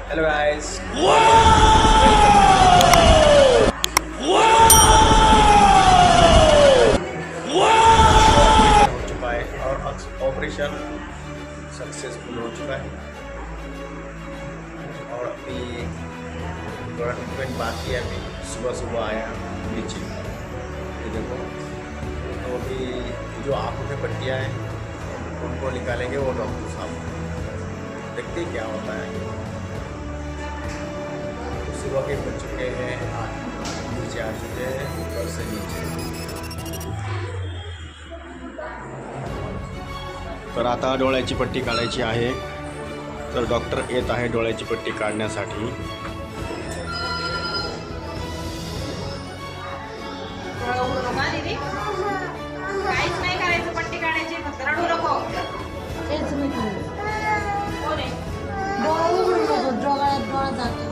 Hello guys, हो चुका है और ऑपरेशन सक्सेसफुल हो चुका है और अभी थोड़ा ट्रीटमेंट बाकी है। अभी सुबह सुबह आया नीचे, ये देखो। तो अभी जो आँखों में पट्टियाँ हैं उनको निकालेंगे वो डॉक्टर साहब, देखते क्या होता है। सुबह के बज चुके हैं, नीचे आ चुके हैं, ऊपर से नीचे। तर आता डोळ्याची पट्टी काढायची आहे, तर डॉक्टर येत आहे डोळ्याची पट्टी काढण्यासाठी। काहीच नाही करायचं, पट्टी काढायची, फक्त रडू नको। तेच मी डोळा जातो।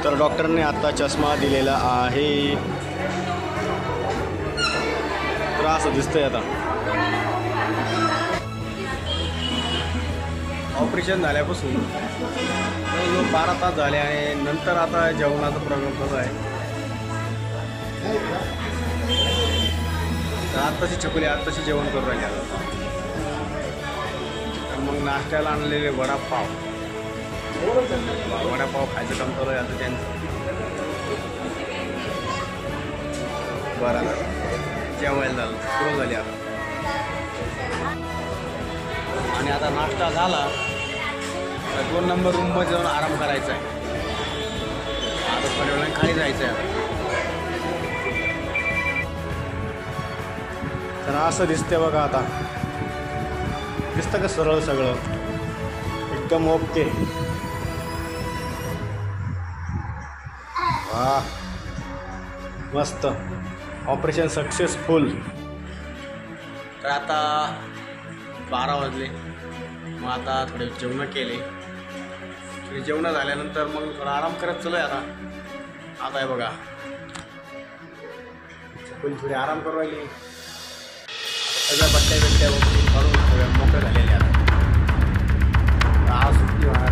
तर डॉक्टरने आता चष्मा दिलेला आहे, त्रास दिसतंय आता। ऑपरेशन झाल्यापासून जवळजवळ 12 तास झाले आणि नंतर आता जेवणाचा प्रोग्राम चालू आहे। तर आत्ताची चकुली आत्ताशी जेवण करून राहिले आता। तर मग नाश्त्याला आणलेले वडापाव खायचं काम चालू आहे आता त्यांचं। बरं जेवायला झालं, सुरू झाली आता। आणि आता नाश्ता झाला तर 2 नंबर रूममध्ये जाऊन आराम करायचा आहे। आता थोड्या वेळाने खाली जायचं आहे आता। तर असं दिसते बघा, आता दिसतं का सरळ सगळं एकदम ओके। वाह मस्त, ऑपरेशन सक्सेसफुल। तर आता 12 वाजले, मग आता थोडे जेवण केले। जेवण झाल्यानंतर मग थोडा आराम करत चलो आहे आता। आता आहे बघा थोडी आराम करू राहिली, सगळ्या बट्ट्या काढून सगळ्या मोकळ्या झालेल्या आता। आज सुट्टी होणार